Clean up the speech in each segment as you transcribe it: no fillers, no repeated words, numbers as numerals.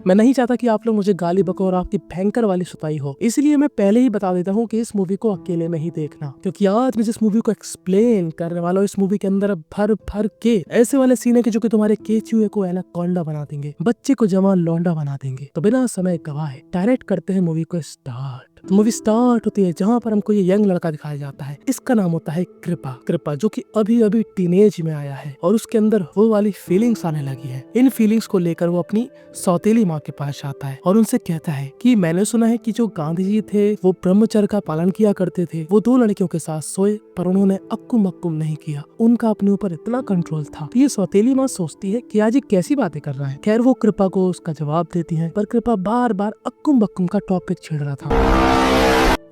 मैं नहीं चाहता कि आप लोग मुझे गाली बको और आपकी भयंकर वाली सुताई हो, इसलिए मैं पहले ही बता देता हूँ कि इस मूवी को अकेले में ही देखना, क्योंकि आज मैं जिस मूवी को एक्सप्लेन करने वाला हूँ इस मूवी के अंदर भर भर के ऐसे वाले सीन है कि जो कि तुम्हारे केचुए को एनाकोंडा बना देंगे, बच्चे को जवान लौंडा बना देंगे। तो बिना समय गवाए डायरेक्ट करते हैं मूवी को स्टार्ट। तो मूवी स्टार्ट होती है जहाँ पर हमको ये यंग लड़का दिखाया जाता है। इसका नाम होता है कृपा। कृपा जो कि अभी अभी टीनेज में आया है और उसके अंदर वो वाली फीलिंग्स आने लगी है। इन फीलिंग्स को लेकर वो अपनी सौतेली माँ के पास जाता है और उनसे कहता है कि मैंने सुना है कि जो गांधी जी थे वो ब्रह्मचर्य का पालन किया करते थे। वो 2 लड़कियों के साथ सोए पर उन्होंने अक्कुम मक्कुम नहीं किया, उनका अपने ऊपर इतना कंट्रोल था। तो ये सौतेली माँ सोचती है कि आज ये कैसी बातें कर रहा है। खैर वो कृपा को उसका जवाब देती है, पर कृपा बार बार अक्कुम बक्कुम का टॉपिक छेड़ रहा था।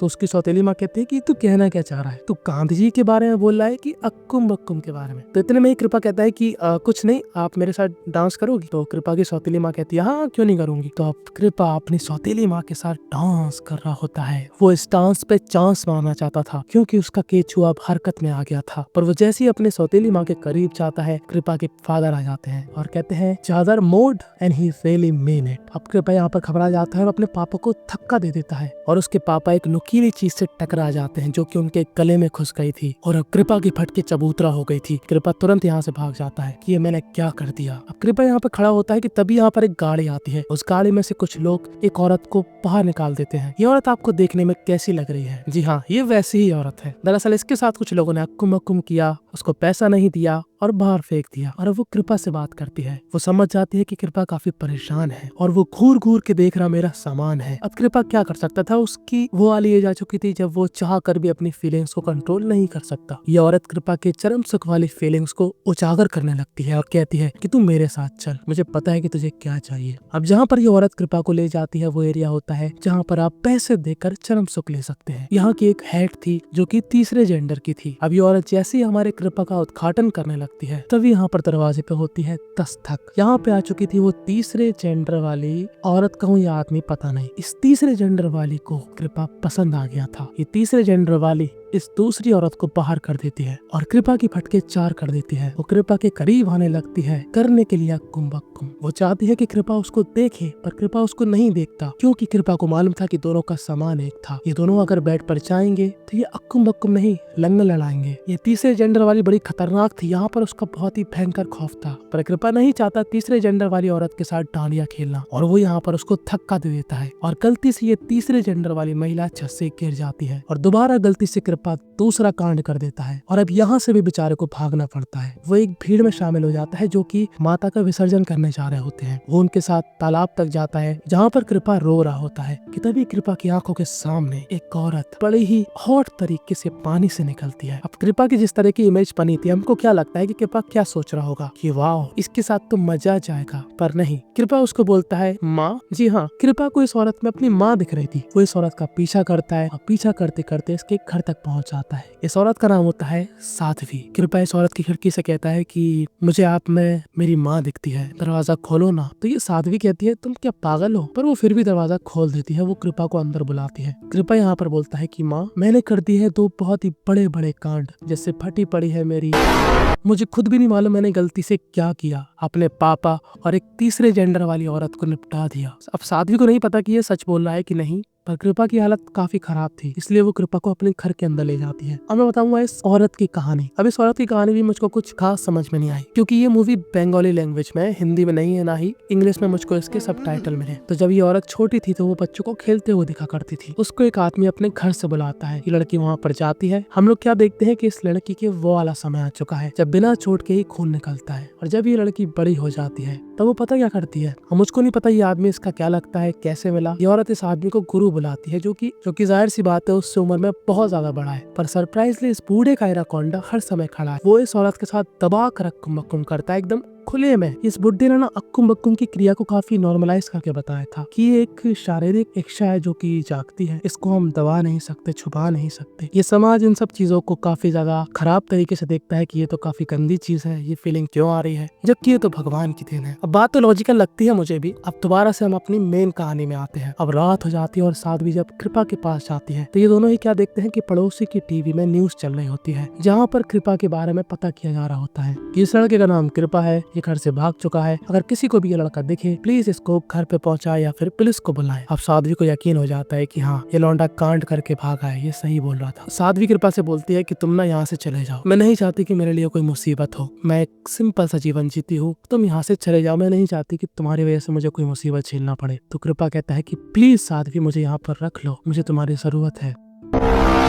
तो उसकी सौतेली माँ कहती है कि तू कहना क्या चाह रहा है, तू गांधी जी के बारे में बोल रहा है कि अक्कुम बक्कुम के बारे में। तो इतने में ही कृपा कहता है कि कुछ नहीं, आप मेरे साथ डांस करोगी। तो कृपा की सौतेली माँ कहती है हाँ क्यों नहीं करूंगी। तो अब कृपा अपनी सौतेली माँ के साथ डांस कर रहा होता है। वो इस डांस पे चांस मारना चाहता था क्योंकि उसका केचुआ अब हरकत में आ गया था, पर वो जैसे ही अपने सौतेली माँ के करीब जाता है कृपा के फादर आ जाते हैं और कहते हैं चादर mode and he really mean it. अब कृपा यहाँ पर घबरा जाता है और अपने पापा को धक्का दे देता है और उसके पापा एक नुकीली चीज से टकरा जाते हैं जो कि उनके गले में घुस गई थी और अब कृपा की फटके चबूतरा हो गई थी। कृपा तुरंत यहाँ से भाग जाता है कि ये मैंने क्या कर दिया। अब कृपा यहाँ पर खड़ा होता है कि तभी यहाँ पर एक गाड़ी आती है। उस गाड़ी में से कुछ लोग एक औरत को बाहर निकाल देते हैं। ये औरत आपको देखने में कैसी लग रही है? जी हाँ, ये वैसी ही औरत है। दरअसल इसके साथ कुछ लोगों ने अक्कुम अक्कुम किया, उसको पैसा नहीं दिया और बाहर फेंक दिया और वो कृपा से बात करती है। वो समझ जाती है कि कृपा काफी परेशान है और वो घूर घूर के देख रहा मेरा सामान है। अब कृपा क्या कर सकता था, उसकी वो वाली एज आ चुकी थी जब वो चाह कर भी अपनी फीलिंग्स को कंट्रोल नहीं कर सकता। ये औरत कृपा के चरम सुख वाली फीलिंग्स को उजागर करने लगती है और कहती है कि तू मेरे साथ चल, मुझे पता है कि तुझे क्या चाहिए। अब जहाँ पर ये औरत कृपा को ले जाती है वो एरिया होता है जहाँ पर आप पैसे देकर चरम सुख ले सकते हैं। यहाँ की एक हेड थी जो कि तीसरे जेंडर की थी। अब ये औरत जैसे ही हमारे कृपा का उद्घाटन करने लगती है तभी यहाँ पर दरवाजे पे होती है दस्तक। यहाँ पे आ चुकी थी वो तीसरे जेंडर वाली औरत, कहूँ या आदमी पता नहीं। इस तीसरे जेंडर वाली को कृपा पसंद आ गया था। ये तीसरे जेंडर वाली इस दूसरी औरत को बाहर कर देती है और कृपा की फटके 4 कर देती है। वो कृपा के करीब आने लगती है करने के लिए अक्कुम बक्कुम। वो चाहती है कि कृपा उसको देखे पर कृपा उसको नहीं देखता क्योंकि कृपा को मालूम था कि दोनों का सामान एक था। ये दोनों अगर बेड पर जाएंगे तो ये अक्कुम बक्कुम नहीं लंगन लड़ाएंगे। ये तीसरे जेंडर वाली बड़ी खतरनाक थी, यहाँ पर उसका बहुत ही भयंकर खौफ था, पर कृपा नहीं चाहता तीसरे जेंडर वाली औरत के साथ डांडिया खेलना और वो यहाँ पर उसको धक्का दे देता है और गलती से ये तीसरे जेंडर वाली महिला छत से गिर जाती है और दोबारा गलती से दूसरा कांड कर देता है और अब यहाँ से भी बेचारे को भागना पड़ता है। वो एक भीड़ में शामिल हो जाता है जो कि माता का विसर्जन करने जा रहे होते हैं। वो उनके साथ तालाब तक जाता है जहाँ पर कृपा रो रहा होता है कि तभी कृपा की आंखों के सामने एक औरत बड़ी ही हॉट तरीके से पानी से निकलती है। अब कृपा की जिस तरह की इमेज बनी थी, हमको क्या लगता है कि कृपा क्या सोच रहा होगा कि वाह इसके साथ तो मजा आ जाएगा, पर नहीं। कृपा उसको बोलता है माँ। जी हाँ, कृपा को इस औरत में अपनी माँ दिख रही थी। वो इस औरत का पीछा करता है और पीछा करते करते इसके घर तक पहुँच जाता है। इस औरत का नाम होता है साध्वी। कृपा इस औरत की खिड़की से कहता है कि मुझे आप में मेरी माँ दिखती है, दरवाजा खोलो ना। तो ये साध्वी कहती है तुम क्या पागल हो, पर वो फिर भी दरवाजा खोल देती है। वो कृपा को अंदर बुलाती है। कृपा यहाँ पर बोलता है कि माँ मैंने कर दी है 2 बहुत ही बड़े बड़े कांड, जैसे फटी पड़ी है मेरी, मुझे खुद भी नहीं मालूम मैंने गलती से क्या किया। अपने पापा और एक तीसरे जेंडर वाली औरत को निपटा दिया। अब साध्वी को नहीं पता कि ये सच बोल रहा है कि नहीं, पर कृपा की हालत काफी खराब थी, इसलिए वो कृपा को अपने घर के अंदर ले जाती है। अब मैं बताऊंगा इस औरत की कहानी। अब इस औरत की कहानी भी मुझको कुछ खास समझ में नहीं आई क्योंकि ये मूवी बंगाली लैंग्वेज में, हिंदी में नहीं है, ना ही इंग्लिश में मुझको इसके सबटाइटल मिले। तो जब ये औरत छोटी थी तो वो बच्चों को खेलते हुए दिखा करती थी। उसको एक आदमी अपने घर से बुलाता है। ये लड़की वहाँ पर जाती है। हम लोग क्या देखते हैं कि इस लड़की के वो वाला समय आ चुका है जब बिना चोट के ही खून निकलता है। और जब ये लड़की बड़ी हो जाती है तब वो पता क्या करती है, मुझको नहीं पता ये आदमी इसका क्या लगता है, कैसे मिला। ये औरत इस आदमी को गुरु बुलाती है जो कि जाहिर सी बात है उससे उम्र में बहुत ज्यादा बड़ा है, पर सरप्राइजली इस बूढ़े का एनाकोंडा हर समय खड़ा है। वो इस औरत के साथ दबा कर अक्कुम बक्कुम करता है एकदम खुले में। इस बुड्ढे ने ना अक्कुम बक्कुम की क्रिया को काफी नॉर्मलाइज करके बताया था कि ये एक शारीरिक इच्छा है जो कि जागती है, इसको हम दबा नहीं सकते, छुपा नहीं सकते। ये समाज इन सब चीजों को काफी ज्यादा खराब तरीके से देखता है कि ये तो काफी गंदी चीज है, ये फीलिंग क्यों आ रही है, जबकि ये तो भगवान की देन है। अब बात तो लॉजिकल लगती है मुझे भी। अब दोबारा से हम अपनी मेन कहानी में आते हैं। अब रात हो जाती है और साध्वी जब कृपा के पास जाती है तो ये दोनों ही क्या देखते हैं कि पड़ोसी की टीवी में न्यूज चल रही होती है जहाँ पर कृपा के बारे में पता किया जा रहा होता है। इस लड़के का नाम कृपा है, ये घर से भाग चुका है, अगर किसी को भी ये लड़का दिखे प्लीज इसको घर पे पहुंचाए या फिर पुलिस को बुलाए। अब साध्वी को यकीन हो जाता है कि हाँ ये लौंडा कांड करके भागा है, ये सही बोल रहा था। साध्वी कृपा से बोलती है कि तुम ना यहाँ से चले जाओ, मैं नहीं चाहती कि मेरे लिए कोई मुसीबत हो, मैं एक सिंपल सा जीवन जीती हूँ, तुम यहाँ से चले जाओ, मैं नहीं चाहती कि तुम्हारी वजह से मुझे कोई मुसीबत झेलना पड़े। तो कृपा कहता है कि प्लीज साध्वी मुझे यहाँ पर रख लो, मुझे तुम्हारी जरूरत है।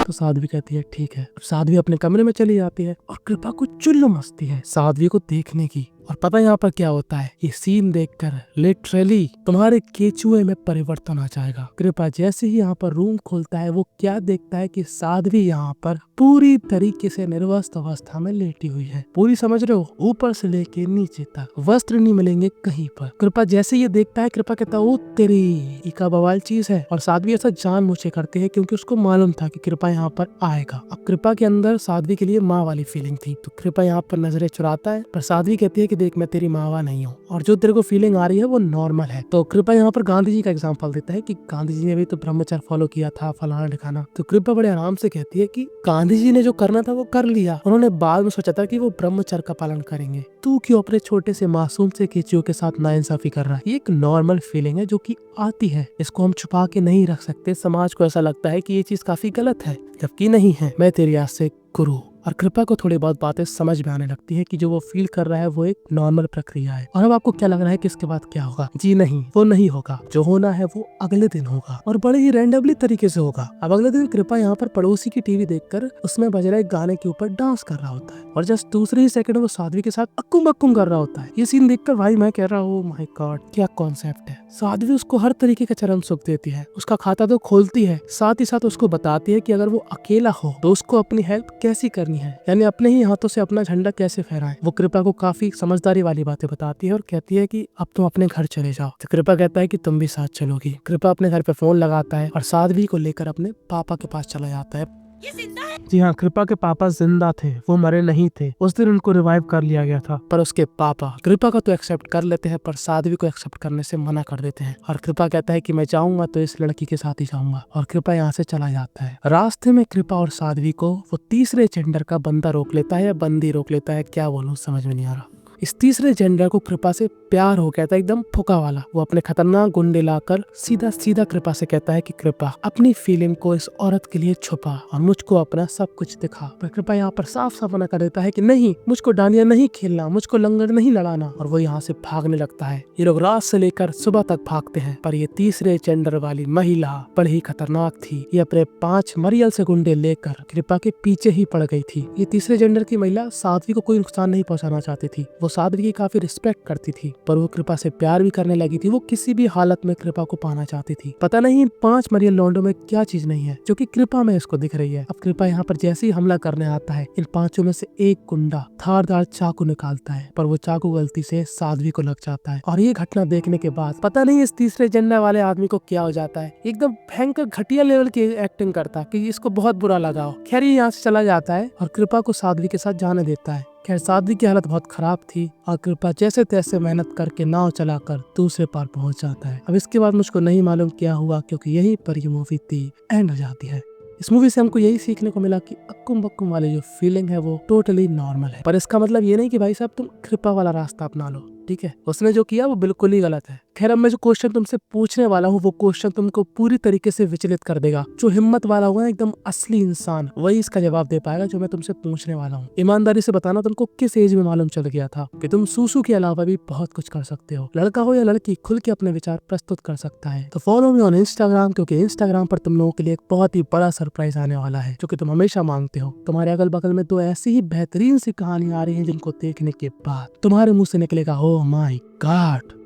तो साध्वी कहती है ठीक है। अब साध्वी अपने कमरे में चली जाती है और कृपा को चुल्लू मचती है साध्वी को देखने की। और पता है यहाँ पर क्या होता है, ये सीन देखकर लिटरली तुम्हारे केचुए में परिवर्तन आ जाएगा। कृपा जैसे ही यहाँ पर रूम खोलता है वो क्या देखता है कि साध्वी यहाँ पर पूरी तरीके से निर्वस्त्र अवस्था में लेटी हुई है। पूरी समझ रहे हो, ऊपर से लेके नीचे तक वस्त्र नहीं मिलेंगे कहीं पर। कृपा जैसे ये देखता है कृपा कहता है ओ तेरी इका बवाल चीज है। और साध्वी ऐसा जानबूझ करती है क्योंकि उसको मालूम था कि कृपा यहाँ पर आएगा। अब कृपा के अंदर साध्वी के लिए माँ वाली फीलिंग थी, तो कृपा यहाँ पर नजरें चुराता है, पर साध्वी कहती है कि देख मैं तेरी मावा नहीं हूँ और जो तेरे को फीलिंग आ रही है वो नॉर्मल है। तो कृपा यहाँ पर गांधी जी का एग्जांपल देता है कि गांधी जी ने भी तो ब्रह्मचर्य फॉलो किया था, फलाना ढिकाना। तो कृपा बड़े आराम से कहती है कि गांधी जी ने जो करना था वो कर लिया, उन्होंने बाद में सोचा था कि वो ब्रह्मचर्य का पालन करेंगे, तू क्यों अपने छोटे से मासूम से केचुओं के साथ नाइंसाफी कर रहा है। ये एक नॉर्मल फीलिंग है जो कि आती है, इसको हम छुपा के नहीं रख सकते। समाज को ऐसा लगता है कि ये चीज काफी गलत है, जबकि नहीं है। मैं तेरी आज से गुरु। और कृपा को थोड़ी बहुत बातें समझ में आने लगती है कि जो वो फील कर रहा है वो एक नॉर्मल प्रक्रिया है। और अब आपको क्या लग रहा है कि इसके बाद क्या होगा? जी नहीं, वो नहीं होगा। जो होना है वो अगले दिन होगा और बड़े ही रैंडमली तरीके से होगा। अब अगले दिन कृपा यहाँ पर पड़ोसी की टीवी देखकर उसमें बज रहे गाने के ऊपर डांस कर रहा होता है और जस्ट दूसरे ही सेकंड वो साध्वी के साथ अक्कुम बक्कुम कर रहा होता है। ये सीन देखकर भाई मैं कह रहा हूँ माय गॉड क्या कॉन्सेप्ट है। साध्वी उसको हर तरीके का चरम सुख देती है, उसका खाता तो खोलती है, साथ ही साथ उसको बताती है कि अगर वो अकेला हो तो उसको अपनी हेल्प कैसी करनी है, यानी अपने ही हाथों से अपना झंडा कैसे फहराएं। वो कृपा को काफी समझदारी वाली बातें बताती है और कहती है कि अब तुम अपने घर चले जाओ। तो कृपा कहता है कि तुम भी साथ चलोगी। कृपा अपने घर पे फोन लगाता है और साध्वी को लेकर अपने पापा के पास चला जाता है। जी हाँ, कृपा के पापा जिंदा थे, वो मरे नहीं थे। उस दिन उनको रिवाइव कर लिया गया था, पर उसके पापा कृपा का तो एक्सेप्ट कर लेते हैं पर साध्वी को एक्सेप्ट करने से मना कर देते हैं। और कृपा कहता है कि मैं जाऊंगा तो इस लड़की के साथ ही जाऊंगा और कृपा यहाँ से चला जाता है। रास्ते में कृपा और साध्वी को वो तीसरे जेंडर का बंदा रोक लेता है या बंदी रोक लेता है, क्या बोलूं समझ में नहीं आ रहा। इस तीसरे जेंडर को कृपा से प्यार हो गया था, एकदम फुका वाला। वो अपने खतरनाक गुंडे लाकर सीधा सीधा कृपा से कहता है कि कृपा अपनी फीलिंग को इस औरत के लिए छुपा और मुझको अपना सब कुछ दिखा। पर कृपा यहाँ पर साफ साफ मना कर देता है कि नहीं, मुझको डांडिया नहीं खेलना, मुझको लंगड़ नहीं लड़ाना, और वो यहाँ से भागने लगता है। ये लोग रात से लेकर सुबह तक भागते हैं, पर ये तीसरे जेंडर वाली महिला बड़ी ही खतरनाक थी। ये अपने 5 मरियल से गुंडे लेकर कृपा के पीछे ही पड़ गई थी। ये तीसरे जेंडर की महिला साध्वी को कोई नुकसान नहीं पहुंचाना चाहती थी, वो साध्वी की काफी रिस्पेक्ट करती थी, पर वो कृपा से प्यार भी करने लगी थी। वो किसी भी हालत में कृपा को पाना चाहती थी। पता नहीं इन 5 मरियल लौंडों में क्या चीज नहीं है जो कि कृपा में इसको दिख रही है। अब कृपा यहाँ पर जैसे ही हमला करने आता है, इन 5 में से एक गुंडा धारदार चाकू निकालता है, पर वो चाकू गलती से साध्वी को लग जाता है। और ये घटना देखने के बाद पता नहीं इस तीसरे जेंडर वाले आदमी को क्या हो जाता है, एकदम भयंकर घटिया लेवल की एक्टिंग करता है कि इसको बहुत बुरा लगा हो। खैर ये यहाँ से चला जाता है और कृपा को साध्वी के साथ जाने देता है। खैर साध्वी की हालत बहुत खराब थी और कृपा जैसे तैसे मेहनत करके नाव चलाकर दूसरे पार पहुंच जाता है। अब इसके बाद मुझको नहीं मालूम क्या हुआ, क्योंकि यही पर ये मूवी थी एंड हो जाती है। इस मूवी से हमको यही सीखने को मिला कि अक्कुम बक्कुम वाली जो फीलिंग है वो टोटली नॉर्मल है, पर इसका मतलब ये नहीं कि भाई साहब तुम कृपा वाला रास्ता अपना लो, ठीक है। उसने जो किया वो बिल्कुल ही गलत है। खैर अब मैं जो क्वेश्चन तुमसे पूछने वाला हूँ वो क्वेश्चन तुमको पूरी तरीके से विचलित कर देगा। जो हिम्मत वाला हुआ है एकदम असली इंसान, वही इसका जवाब दे पाएगा जो मैं तुमसे पूछने वाला हूँ। ईमानदारी से बताना तुमको किस एज में मालूम चल गया था कि तुम सूसू के अलावा भी बहुत कुछ कर सकते हो। लड़का हो या लड़की खुल के अपने विचार प्रस्तुत कर सकता है। तो फॉलो मी ऑन इंस्टाग्राम, क्योंकि इंस्टाग्राम पर तुम लोगों के लिए एक बहुत ही बड़ा सरप्राइज आने वाला है जो कि तुम हमेशा मांगते हो। तुम्हारे अगल बगल में 2 ऐसी ही बेहतरीन सी कहानी आ रही है जिनको देखने के बाद तुम्हारे मुंह से निकलेगा ओह माय गॉड।